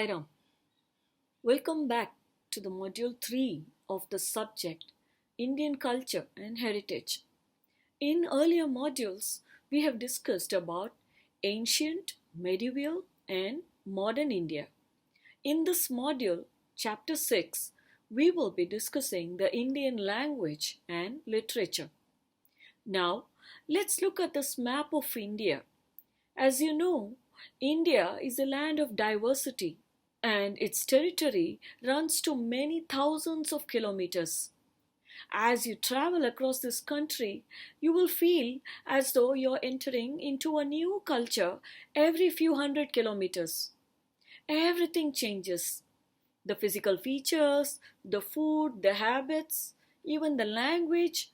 Sai Ram. Welcome back to the module 3 of the subject Indian Culture and Heritage. In earlier modules, we have discussed about ancient, medieval, and modern India. In this module, chapter 6, we will be discussing the Indian language and literature. Now, let's look at this map of India. As you know, India is a land of diversity and its territory runs to many thousands of kilometers. As you travel across this country, you will feel as though you're entering into a new culture every few hundred kilometers. Everything changes. The physical features, the food, the habits, even the language,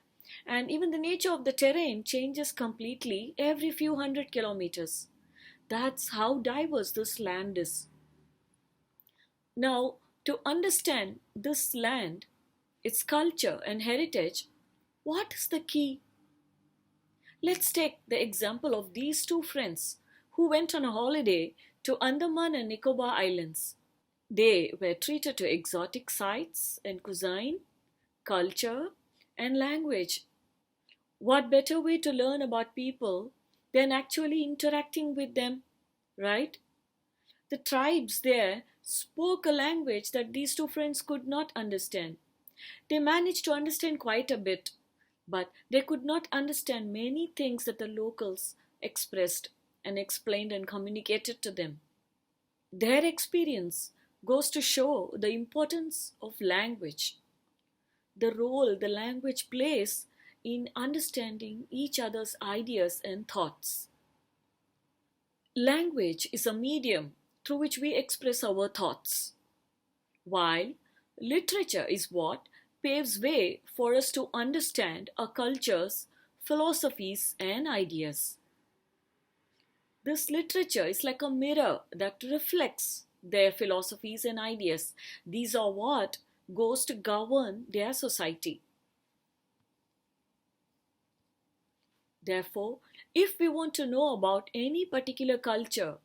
and even the nature of the terrain changes completely every few hundred kilometers. That's how diverse this land is. Now, to understand this land, its culture and heritage, what is the key? Let's take the example of these two friends who went on a holiday to Andaman and Nicobar Islands. They were treated to exotic sights and cuisine, culture, and language. What better way to learn about people than actually interacting with them, right? The tribes there spoke a language that these two friends could not understand. They managed to understand quite a bit, but they could not understand many things that the locals expressed and explained and communicated to them. Their experience goes to show the importance of language, the role the language plays in understanding each other's ideas and thoughts. Language is a medium through which we express our thoughts, while literature is what paves way for us to understand our cultures, philosophies, and ideas. This literature is like a mirror that reflects their philosophies and ideas. These are what goes to govern their society. Therefore, if we want to know about any particular culture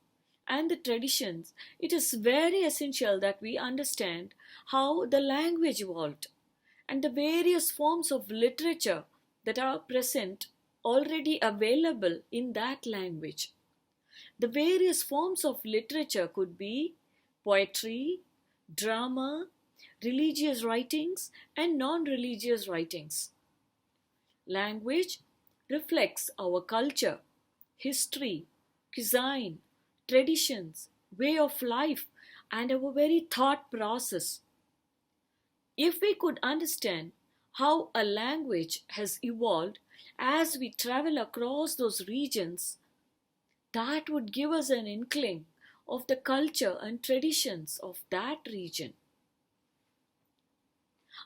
and the traditions, it is very essential that we understand how the language evolved and the various forms of literature that are present already available in that language. The various forms of literature could be poetry, drama, religious writings, and non-religious writings. Language reflects our culture, history, cuisine, traditions, way of life, and our very thought process. If we could understand how a language has evolved as we travel across those regions, that would give us an inkling of the culture and traditions of that region.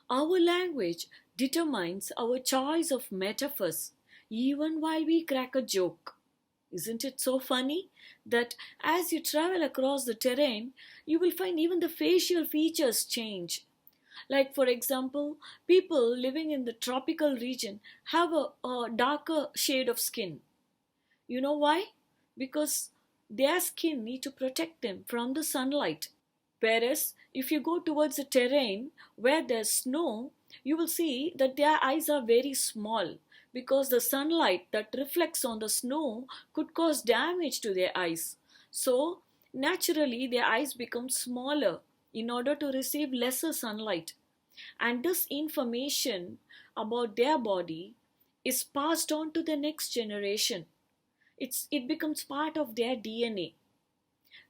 Our language determines our choice of metaphors even while we crack a joke. Isn't it so funny that as you travel across the terrain, you will find even the facial features change? Like, for example, people living in the tropical region have a darker shade of skin. You know why? Because their skin need to protect them from the sunlight. Whereas if you go towards a terrain where there's snow, you will see that their eyes are very small because the sunlight that reflects on the snow could cause damage to their eyes. So naturally their eyes become smaller in order to receive lesser sunlight. And this information about their body is passed on to the next generation. It becomes part of their DNA.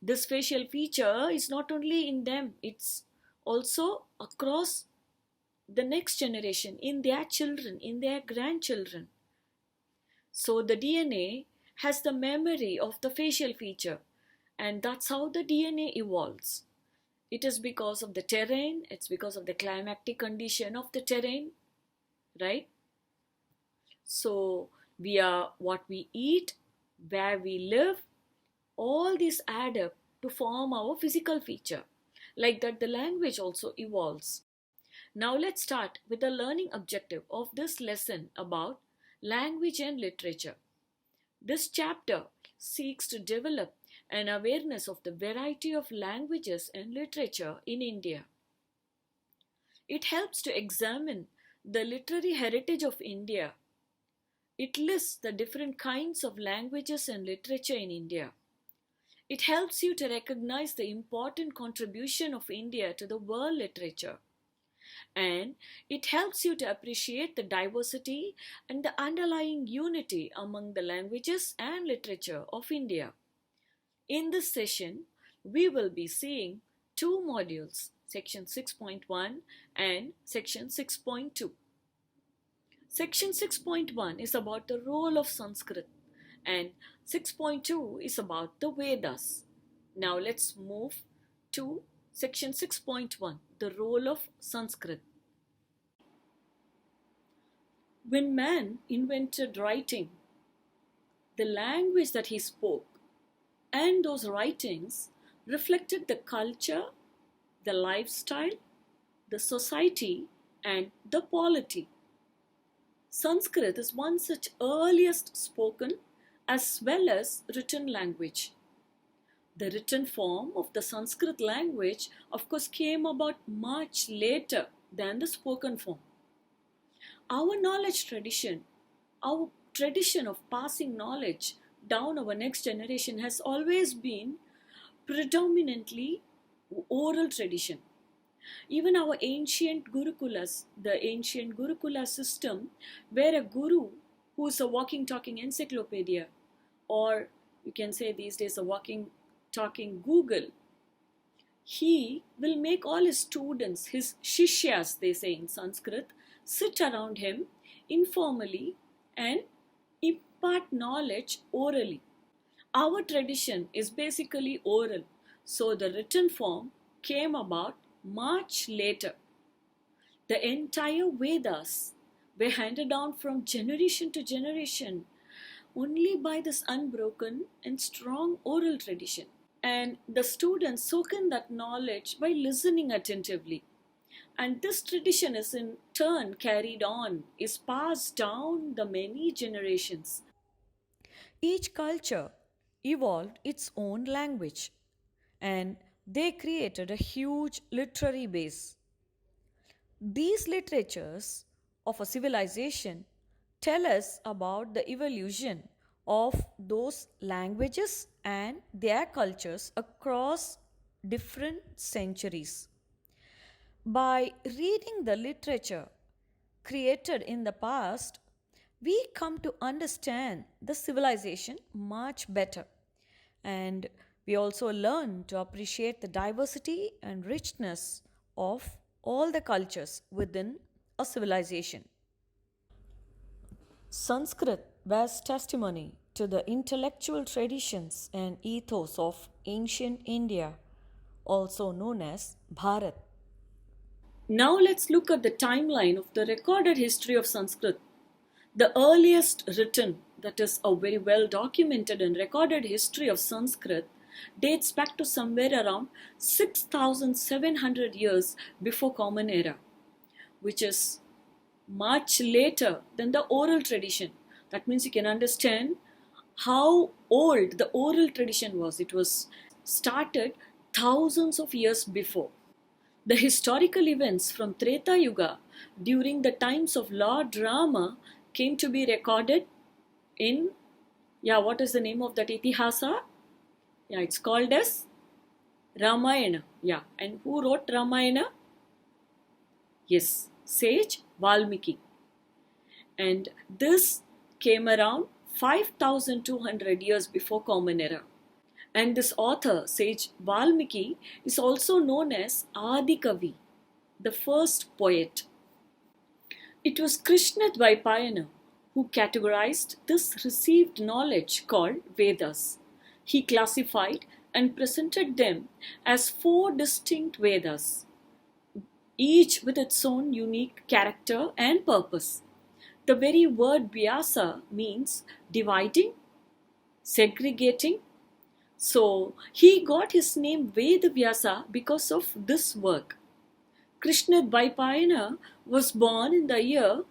This facial feature is not only in them, it's also across the next generation, in their children, in their grandchildren. So the DNA has the memory of the facial feature, and that's how the DNA evolves. It is because of the terrain, it's because of the climatic condition of the terrain, right? So we are what we eat, where we live, all these add up to form our physical feature. Like that, the language also evolves. Now let's start with the learning objective of this lesson about language and literature. This chapter seeks to develop and awareness of the variety of languages and literature in India. It helps to examine the literary heritage of India. It lists the different kinds of languages and literature in India. It helps you to recognize the important contribution of India to the world literature. And it helps you to appreciate the diversity and the underlying unity among the languages and literature of India. In this session, we will be seeing two modules, section 6.1 and section 6.2. Section 6.1 is about the role of Sanskrit and 6.2 is about the Vedas. Now let's move to section 6.1, the role of Sanskrit. When man invented writing, the language that he spoke and those writings reflected the culture, the lifestyle, the society, and the polity. Sanskrit is one such earliest spoken as well as written language. The written form of the Sanskrit language, of course, came about much later than the spoken form. Our knowledge tradition, our tradition of passing knowledge down our next generation has always been predominantly oral tradition. Even our ancient Gurukulas, the ancient Gurukula system, where a guru who is a walking, talking encyclopedia, or you can say these days a walking, talking Google, he will make all his students, his shishyas, they say in Sanskrit, sit around him informally and impart knowledge orally. Our tradition is basically oral, so the written form came about much later. The entire Vedas were handed down from generation to generation only by this unbroken and strong oral tradition. And the students soak in that knowledge by listening attentively. And this tradition is in turn carried on, is passed down the many generations. Each culture evolved its own language and they created a huge literary base. These literatures of a civilization tell us about the evolution of those languages and their cultures across different centuries. By reading the literature created in the past, we come to understand the civilization much better. And we also learn to appreciate the diversity and richness of all the cultures within a civilization. Sanskrit bears testimony to the intellectual traditions and ethos of ancient India, also known as Bharat. Now let's look at the timeline of the recorded history of Sanskrit. The earliest written, that is a very well documented and recorded history of Sanskrit, dates back to somewhere around 6,700 years before Common Era, which is much later than the oral tradition. That means you can understand how old the oral tradition was. It was started thousands of years before. The historical events from Treta Yuga during the times of Lord Rama came to be recorded in, what is the name of that Itihasa? It's called as Ramayana. And who wrote Ramayana? Yes, sage Valmiki. And this came around 5,200 years before Common Era. And this author, sage Valmiki, is also known as Adi Kavi, the first poet. It was Krishna Dvaipayana who categorized this received knowledge called Vedas. He classified and presented them as 4 distinct Vedas, each with its own unique character and purpose. The very word Vyasa means dividing, segregating. So he got his name Ved Vyasa because of this work. Krishna Dvaipayana was born in the year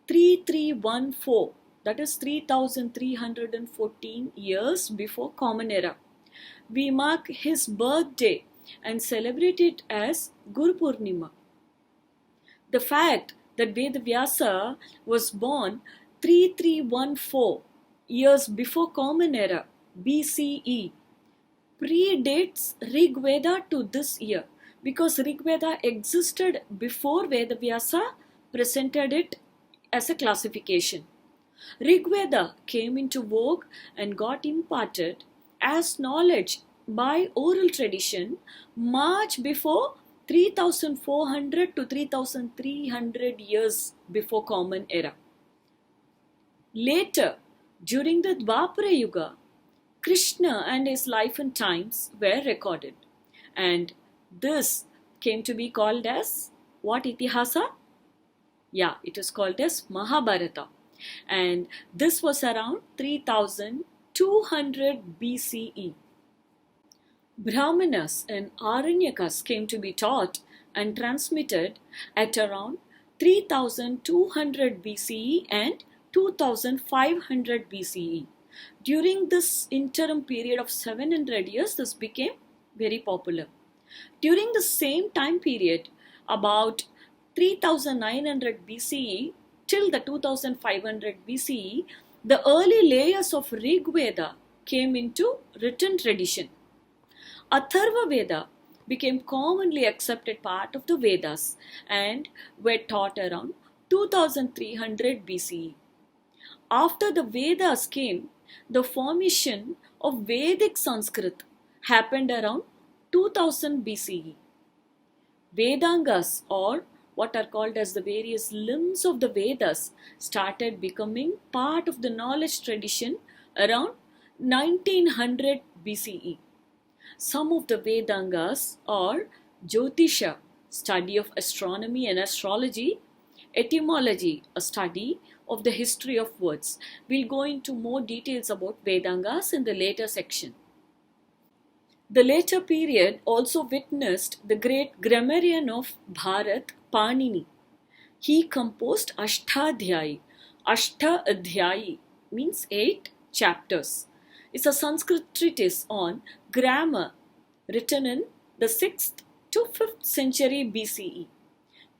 3314, that is 3,314 years before Common Era. we mark his birthday and celebrate it as Guru Purnima. The fact that Vedavyasa was born 3314 years before Common Era BCE predates Rig Veda to this year, because Rig Veda existed before Vedavyasa presented it as a classification. Rig Veda came into vogue and got imparted as knowledge by oral tradition much before 3400 to 3300 years before Common Era. Later, during the Dwapara Yuga, Krishna and his life and times were recorded, and this came to be called as what Itihasa? Yeah, it is called as Mahabharata, and this was around 3200 BCE. Brahmanas and Aranyakas came to be taught and transmitted at around 3200 BCE and 2500 BCE. During this interim period of 700 years, this became very popular. During the same time period, about 3900 BCE till the 2500 BCE, the early layers of Rig Veda came into written tradition. Atharva Veda became commonly accepted part of the Vedas and were taught around 2300 BCE. After the Vedas came, the formation of Vedic Sanskrit happened around 2000 BCE. Vedangas, or what are called as the various limbs of the Vedas, started becoming part of the knowledge tradition around 1900 BCE. Some of the Vedangas are Jyotisha, study of astronomy and astrology; etymology, a study of the history of words. We'll go into more details about Vedangas in the later section. The later period also witnessed the great grammarian of Bharat, Panini. He composed Ashtadhyayi. Ashtadhyayi means 8 chapters. It's a Sanskrit treatise on grammar written in the 6th to 5th century BCE.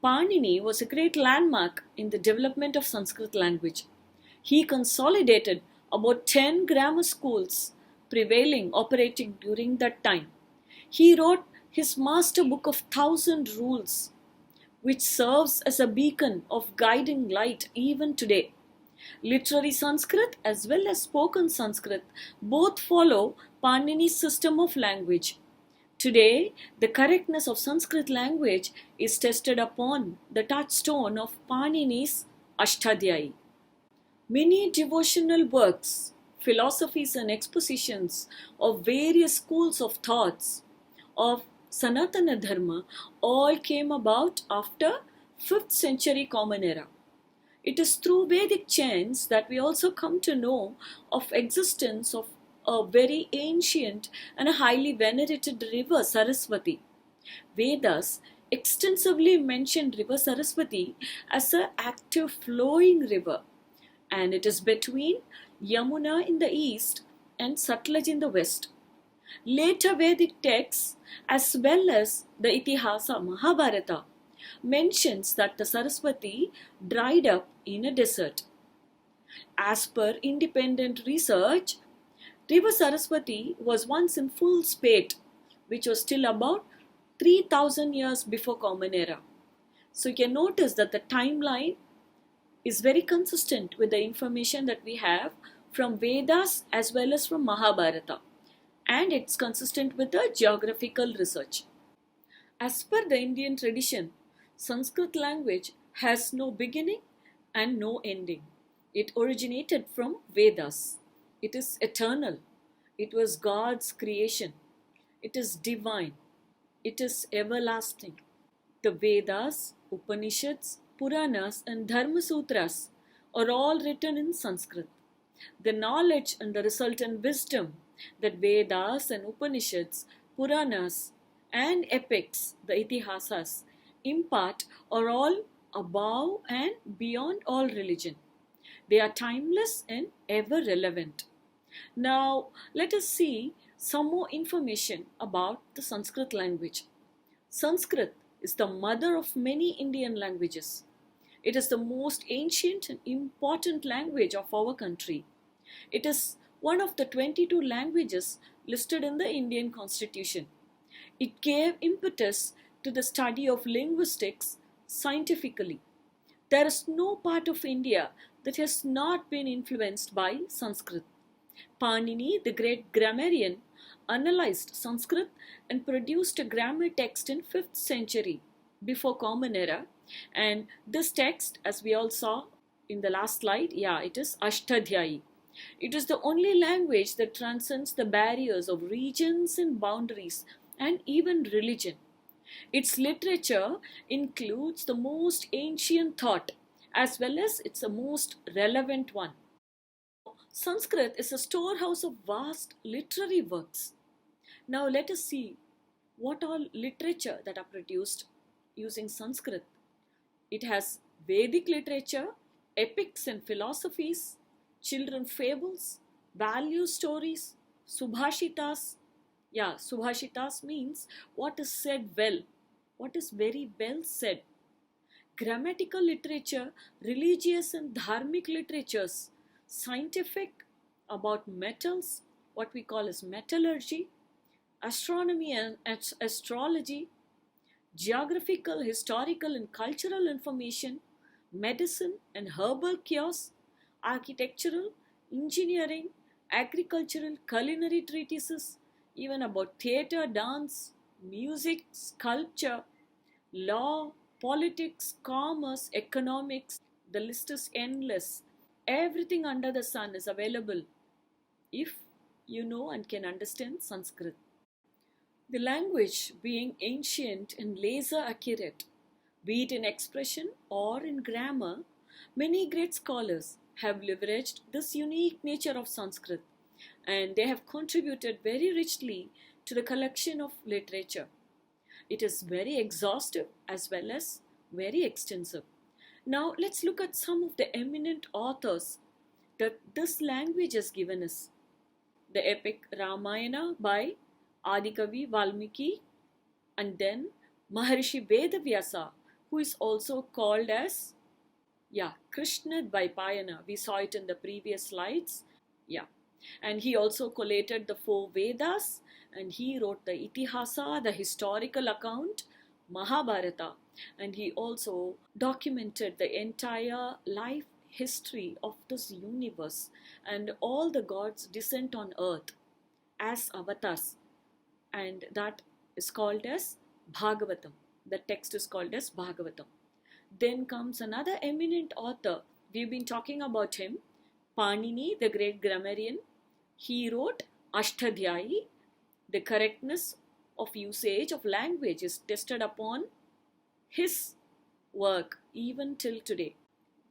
Panini was a great landmark in the development of Sanskrit language. He consolidated about 10 grammar schools prevailing operating during that time. He wrote his master book of 1000 rules, which serves as a beacon of guiding light even today. Literary Sanskrit as well as spoken Sanskrit both follow Panini's system of language. Today, the correctness of Sanskrit language is tested upon the touchstone of Panini's Ashtadhyayi. Many devotional works, philosophies and expositions of various schools of thoughts of Sanatana Dharma all came about after 5th century Common Era. It is through Vedic chants that we also come to know of existence of a very ancient and a highly venerated river, Saraswati. Vedas extensively mention river Saraswati as an active flowing river, and it is between Yamuna in the east and Sutlej in the west. Later Vedic texts as well as the Itihasa Mahabharata mentions that the Saraswati dried up in a desert. As per independent research, River Saraswati was once in full spate, which was still about 3000 years before Common Era. So you can notice that the timeline is very consistent with the information that we have from Vedas as well as from Mahabharata, and it's consistent with the geographical research. As per the Indian tradition, Sanskrit language has no beginning and no ending. It originated from Vedas. It is eternal. It was God's creation. It is divine. It is everlasting. The Vedas, Upanishads, Puranas and Dharma Sutras are all written in Sanskrit. The knowledge and the resultant wisdom that Vedas and Upanishads, Puranas and epics, the Itihasas, impart are all above and beyond all religion. They are timeless and ever relevant. Now, let us see Some more information about the Sanskrit language. Sanskrit is the mother of many Indian languages. It is the most ancient and important language of our country. It is one of the 22 languages listed in the Indian Constitution. It gave impetus to the study of linguistics scientifically. There is no part of India that has not been influenced by Sanskrit. Panini, the great grammarian, analyzed Sanskrit and produced a grammar text in 5th century before Common Era. And this text, as we all saw in the last slide, it is Ashtadhyayi. It is the only language that transcends the barriers of regions and boundaries and even religion. Its literature includes the most ancient thought as well as it's the most relevant one. Sanskrit is a storehouse of vast literary works. Now let us see what all literature that are produced using Sanskrit. It has Vedic literature, epics and philosophies, children fables, value stories, subhashitas. Subhashitas means what is said well, what is very well said. Grammatical literature, religious and dharmic literatures, scientific about metals, what we call as metallurgy, astronomy and astrology, geographical, historical and cultural information, medicine and herbal cures, architectural, engineering, agricultural, culinary treatises, even about theatre, dance, music, sculpture, law, politics, commerce, economics. The list is endless. Everything under the sun is available if you know and can understand Sanskrit. The language being ancient and laser accurate, be it in expression or in grammar, many great scholars have leveraged this unique nature of Sanskrit, and they have contributed very richly to the collection of literature. It is very exhaustive as well as very extensive. Now let's look at some of the eminent authors that this language has given us. The epic Ramayana by Adikavi Valmiki, and then Maharishi Vedavyasa, who is also called as Krishna Dvaipayana. We saw it in the previous slides. And he also collated the 4 Vedas, and he wrote the Itihasa, the historical account, Mahabharata, and he also documented the entire life history of this universe and all the gods' descent on earth as avatars, and that is called as Bhagavatam. The text is called as Bhagavatam. Then comes another eminent author. We've been talking about him, Panini, the great grammarian. He wrote Ashtadhyayi. The correctness of usage of language is tested upon his work even till today.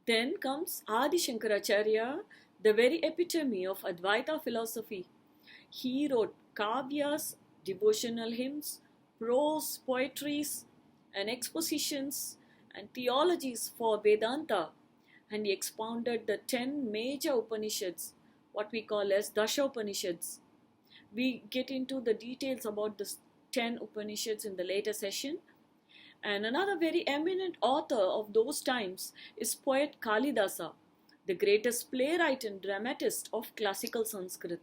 Then comes Adi Shankaracharya, the very epitome of Advaita philosophy. He wrote kavyas, devotional hymns, prose poetries, and expositions and theologies for Vedanta, and he expounded the 10 major Upanishads, what we call as Dasha Upanishads. We get into the details about the 10 Upanishads in the later session. And another very eminent author of those times is poet Kalidasa, the greatest playwright and dramatist of classical Sanskrit.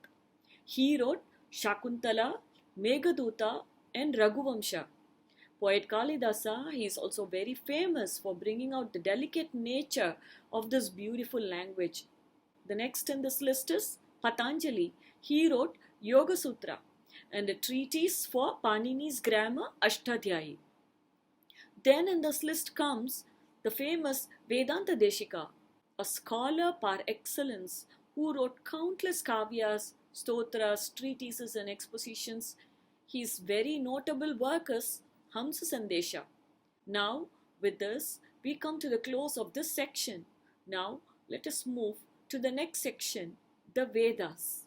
He wrote Shakuntala, Meghaduta and Raghuvamsha. Poet Kalidasa, he is also very famous for bringing out the delicate nature of this beautiful language. The next in this list is Patanjali. He wrote Yoga Sutra and a treatise for Panini's grammar Ashtadhyayi. Then in this list comes the famous Vedanta Deshika, a scholar par excellence who wrote countless kavyas, stotras, treatises and expositions. His very notable work is Hamsa Sandesha. Now with this we come to the close of this section. Now let us move to the next section, the Vedas.